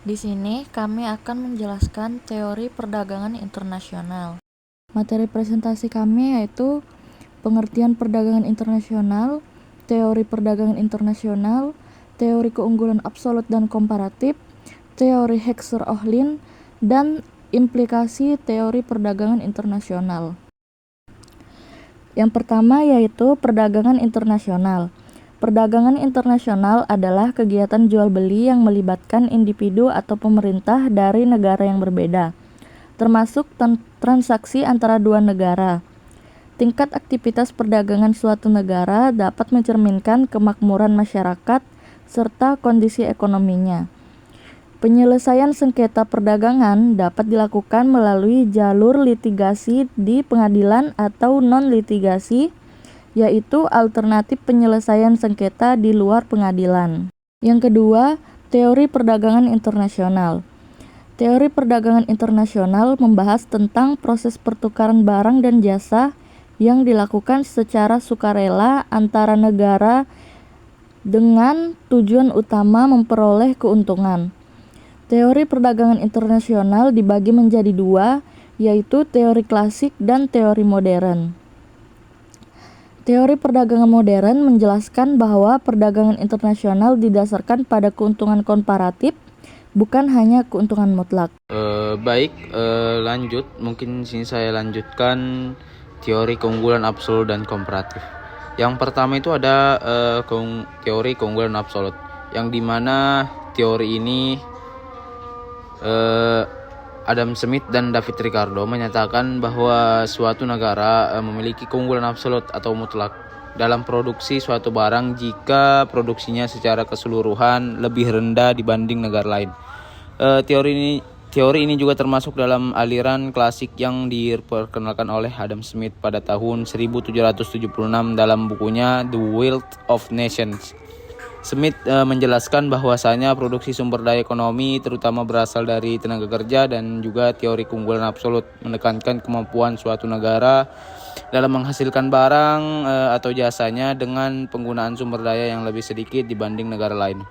Di sini kami akan menjelaskan teori perdagangan internasional. Materi presentasi kami yaitu pengertian perdagangan internasional, teori perdagangan internasional, teori keunggulan absolut dan komparatif, teori Heckscher-Ohlin, dan implikasi teori perdagangan internasional. Yang pertama yaitu perdagangan internasional. Perdagangan internasional adalah kegiatan jual beli yang melibatkan individu atau pemerintah dari negara yang berbeda, termasuk transaksi antara dua negara. Tingkat aktivitas perdagangan suatu negara dapat mencerminkan kemakmuran masyarakat serta kondisi ekonominya. Penyelesaian sengketa perdagangan dapat dilakukan melalui jalur litigasi di pengadilan atau non-litigasi, yaitu alternatif penyelesaian sengketa di luar pengadilan. Yang kedua, teori perdagangan internasional. Teori perdagangan internasional membahas tentang proses pertukaran barang dan jasa yang dilakukan secara sukarela antara negara dengan tujuan utama memperoleh keuntungan. Teori perdagangan internasional dibagi menjadi dua, yaitu teori klasik dan teori modern. Teori perdagangan modern menjelaskan bahwa perdagangan internasional didasarkan pada keuntungan komparatif, bukan hanya keuntungan mutlak. Lanjut. Mungkin sini saya lanjutkan teori keunggulan absolut dan komparatif. Yang pertama itu ada teori keunggulan absolut, yang dimana teori ini Adam Smith dan David Ricardo menyatakan bahwa suatu negara memiliki keunggulan absolut atau mutlak dalam produksi suatu barang jika produksinya secara keseluruhan lebih rendah dibanding negara lain. Teori ini juga termasuk dalam aliran klasik yang diperkenalkan oleh Adam Smith pada tahun 1776 dalam bukunya The Wealth of Nations. Smith menjelaskan bahwasanya produksi sumber daya ekonomi terutama berasal dari tenaga kerja, dan juga teori keunggulan absolut menekankan kemampuan suatu negara dalam menghasilkan barang atau jasanya dengan penggunaan sumber daya yang lebih sedikit dibanding negara lain.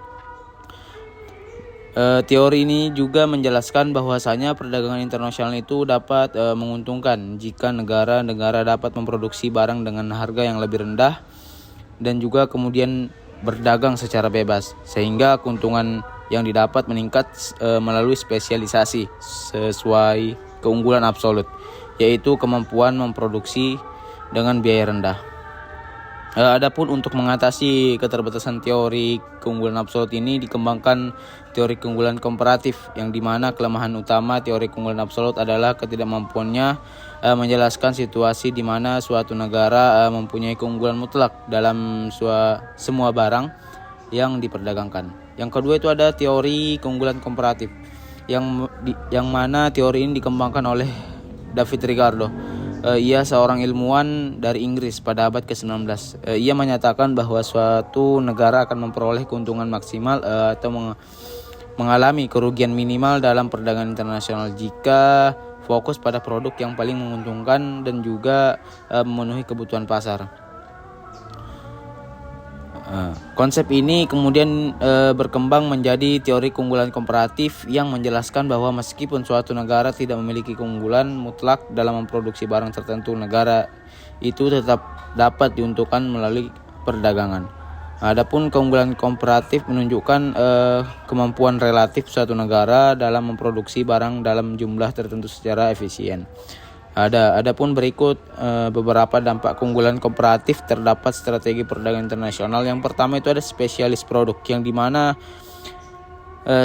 Teori ini juga menjelaskan bahwasanya perdagangan internasional itu dapat menguntungkan jika negara-negara dapat memproduksi barang dengan harga yang lebih rendah dan juga kemudian berdagang secara bebas, sehingga keuntungan yang didapat meningkat melalui spesialisasi sesuai keunggulan absolut, yaitu kemampuan memproduksi dengan biaya rendah. Adapun untuk mengatasi keterbatasan teori keunggulan absolut ini dikembangkan teori keunggulan komparatif, yang dimana kelemahan utama teori keunggulan absolut adalah ketidakmampuannya menjelaskan situasi di mana suatu negara mempunyai keunggulan mutlak dalam semua barang yang diperdagangkan. Yang kedua itu ada teori keunggulan komparatif, yang mana teori ini dikembangkan oleh David Ricardo. Ia seorang ilmuwan dari Inggris pada abad ke-19. Ia menyatakan bahwa suatu negara akan memperoleh keuntungan maksimal atau mengalami kerugian minimal dalam perdagangan internasional jika fokus pada produk yang paling menguntungkan dan juga memenuhi kebutuhan pasar. Konsep ini kemudian berkembang menjadi teori keunggulan komparatif yang menjelaskan bahwa meskipun suatu negara tidak memiliki keunggulan mutlak dalam memproduksi barang tertentu, negara itu tetap dapat diuntungkan melalui perdagangan. Adapun keunggulan komparatif menunjukkan kemampuan relatif suatu negara dalam memproduksi barang dalam jumlah tertentu secara efisien. Adapun berikut beberapa dampak keunggulan komparatif. Terdapat strategi perdagangan internasional. Yang pertama itu ada spesialis produk, yang dimana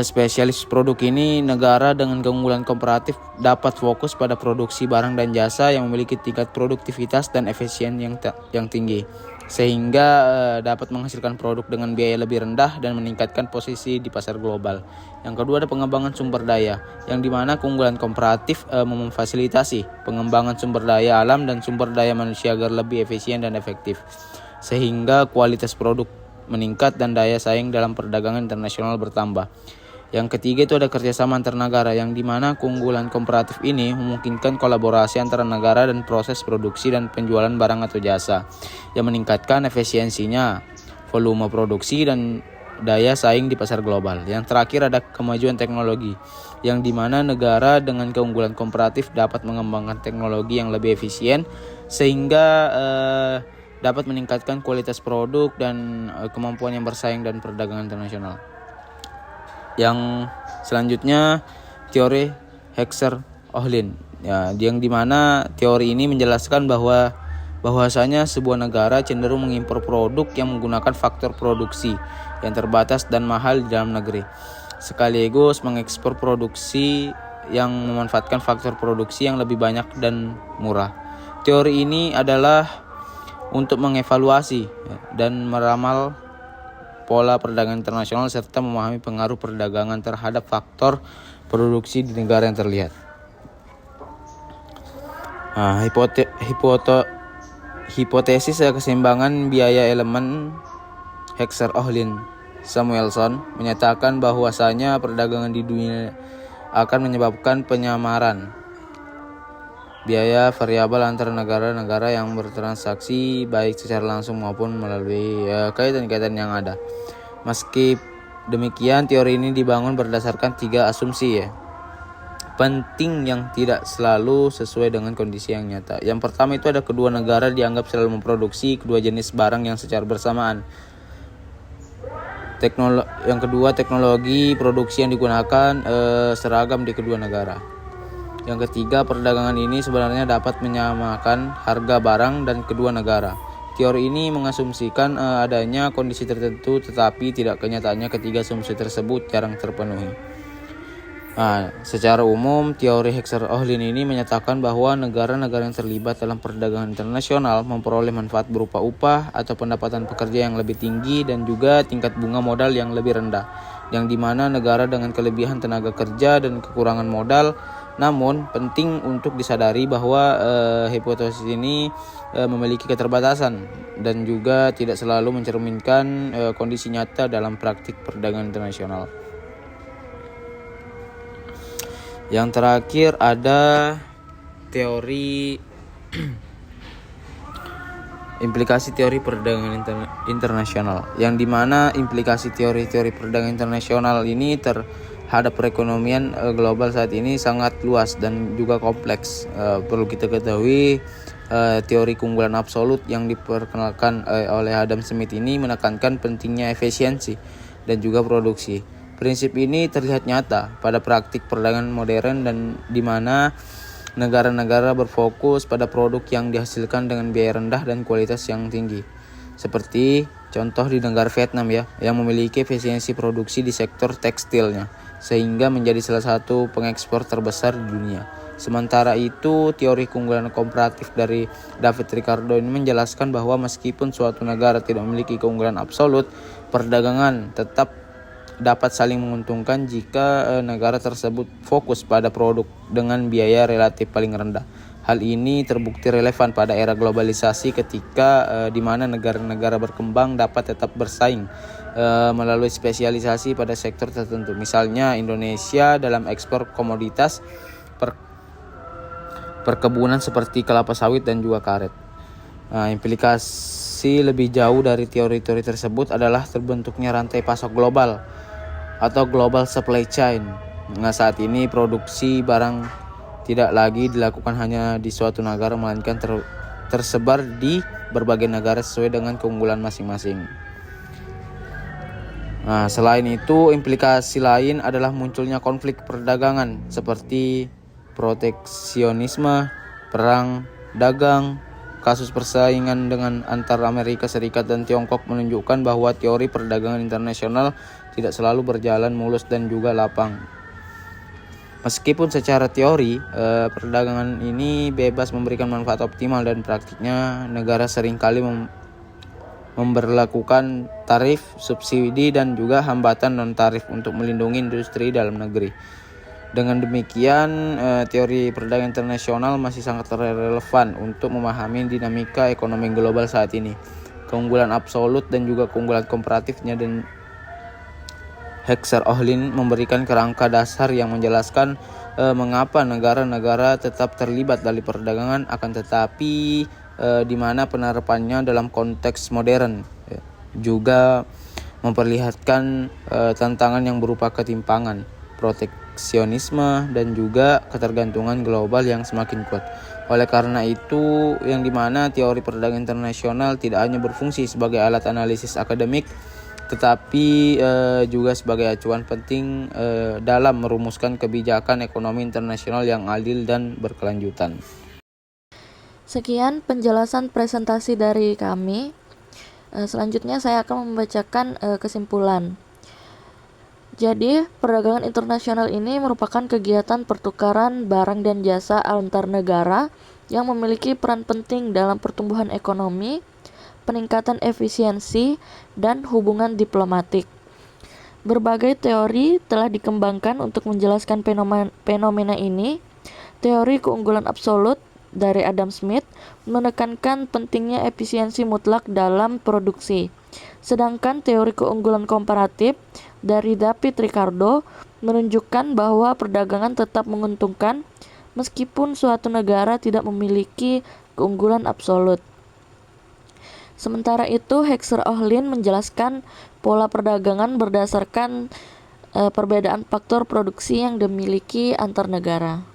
spesialis produk ini negara dengan keunggulan komparatif dapat fokus pada produksi barang dan jasa yang memiliki tingkat produktivitas dan efisien yang tinggi, sehingga dapat menghasilkan produk dengan biaya lebih rendah dan meningkatkan posisi di pasar global. Yang kedua ada pengembangan sumber daya, yang dimana keunggulan komparatif memfasilitasi pengembangan sumber daya alam dan sumber daya manusia agar lebih efisien dan efektif, sehingga kualitas produk meningkat dan daya saing dalam perdagangan internasional bertambah. Yang ketiga itu ada kerjasama antar negara, yang dimana keunggulan komparatif ini memungkinkan kolaborasi antara negara dan proses produksi dan penjualan barang atau jasa yang meningkatkan efisiensinya, volume produksi daya saing di pasar global. Yang terakhir ada kemajuan teknologi, yang dimana negara dengan keunggulan komparatif dapat mengembangkan teknologi yang lebih efisien sehingga dapat meningkatkan kualitas produk dan kemampuan yang bersaing dan perdagangan internasional. Yang selanjutnya teori Heckscher-Ohlin, ya, yang dimana teori ini menjelaskan bahwasanya sebuah negara cenderung mengimpor produk yang menggunakan faktor produksi yang terbatas dan mahal di dalam negeri, sekaligus mengekspor produksi yang memanfaatkan faktor produksi yang lebih banyak dan murah. Teori ini adalah untuk mengevaluasi dan meramal pola perdagangan internasional serta memahami pengaruh perdagangan terhadap faktor produksi di negara yang terlihat. Hipotesis keseimbangan biaya elemen Heckscher-Ohlin Samuelson menyatakan bahwasanya perdagangan di dunia akan menyebabkan penyamaran biaya variabel antara negara-negara yang bertransaksi baik secara langsung maupun melalui kaitan-kaitan yang ada. Meski demikian, teori ini dibangun berdasarkan 3 asumsi penting yang tidak selalu sesuai dengan kondisi yang nyata. Yang pertama itu ada kedua negara dianggap selalu memproduksi kedua jenis barang yang secara bersamaan. Yang kedua, teknologi produksi yang digunakan seragam di kedua negara. Yang ketiga, perdagangan ini sebenarnya dapat menyamakan harga barang dan kedua negara. Teori ini mengasumsikan adanya kondisi tertentu, tetapi tidak kenyataannya ketiga asumsi tersebut jarang terpenuhi. Secara umum, teori Heckscher-Ohlin ini menyatakan bahwa negara-negara yang terlibat dalam perdagangan internasional memperoleh manfaat berupa upah atau pendapatan pekerja yang lebih tinggi dan juga tingkat bunga modal yang lebih rendah, yang dimana negara dengan kelebihan tenaga kerja dan kekurangan modal. Namun, penting untuk disadari bahwa hipotesis ini memiliki keterbatasan dan juga tidak selalu mencerminkan kondisi nyata dalam praktik perdagangan internasional. Yang terakhir ada teori implikasi teori perdagangan internasional, yang dimana implikasi teori-teori perdagangan internasional ini terhadap perekonomian global saat ini sangat luas dan juga kompleks. Perlu kita ketahui, teori keunggulan absolut yang diperkenalkan oleh Adam Smith ini menekankan pentingnya efisiensi dan juga produksi. Prinsip ini terlihat nyata pada praktik perdagangan modern dan di mana negara-negara berfokus pada produk yang dihasilkan dengan biaya rendah dan kualitas yang tinggi. Seperti contoh di negara Vietnam yang memiliki efisiensi produksi di sektor tekstilnya sehingga menjadi salah satu pengekspor terbesar di dunia. Sementara itu, teori keunggulan komparatif dari David Ricardo ini menjelaskan bahwa meskipun suatu negara tidak memiliki keunggulan absolut, perdagangan tetap dapat saling menguntungkan jika negara tersebut fokus pada produk dengan biaya relatif paling rendah. Hal ini terbukti relevan pada era globalisasi ketika di mana negara-negara berkembang dapat tetap bersaing melalui spesialisasi pada sektor tertentu. Misalnya Indonesia dalam ekspor komoditas perkebunan seperti kelapa sawit dan juga karet. Implikasi lebih jauh dari teori-teori tersebut adalah terbentuknya rantai pasok global atau global supply chain. Saat ini produksi barang tidak lagi dilakukan hanya di suatu negara, melainkan tersebar di berbagai negara sesuai dengan keunggulan masing-masing. Selain itu, implikasi lain adalah munculnya konflik perdagangan seperti proteksionisme, perang dagang. Kasus persaingan dengan antara Amerika Serikat dan Tiongkok menunjukkan bahwa teori perdagangan internasional tidak selalu berjalan mulus dan juga lapang. Meskipun secara teori perdagangan ini bebas memberikan manfaat optimal dan praktiknya negara seringkali memberlakukan tarif, subsidi dan juga hambatan non-tarif untuk melindungi industri dalam negeri. Dengan demikian, teori perdagangan internasional masih sangat relevan untuk memahami dinamika ekonomi global saat ini. Keunggulan absolut dan juga keunggulan komparatifnya dan Heckscher-Ohlin memberikan kerangka dasar yang menjelaskan mengapa negara-negara tetap terlibat dalam perdagangan, akan tetapi di mana penerapannya dalam konteks modern juga memperlihatkan tantangan yang berupa ketimpangan, proteksionisme, dan juga ketergantungan global yang semakin kuat. Oleh karena itu, yang dimana teori perdagangan internasional tidak hanya berfungsi sebagai alat analisis akademik, tetapi juga sebagai acuan penting dalam merumuskan kebijakan ekonomi internasional yang adil dan berkelanjutan. Sekian penjelasan presentasi dari kami. Selanjutnya saya akan membacakan kesimpulan. Jadi, perdagangan internasional ini merupakan kegiatan pertukaran barang dan jasa antar negara yang memiliki peran penting dalam pertumbuhan ekonomi, peningkatan efisiensi, dan hubungan diplomatik. Berbagai teori telah dikembangkan untuk menjelaskan fenomena ini. Teori keunggulan absolut dari Adam Smith menekankan pentingnya efisiensi mutlak dalam produksi. Sedangkan teori keunggulan komparatif dari David Ricardo menunjukkan bahwa perdagangan tetap menguntungkan meskipun suatu negara tidak memiliki keunggulan absolut. Sementara itu, Hexer-Ohlin menjelaskan pola perdagangan berdasarkan perbedaan faktor produksi yang dimiliki antar negara.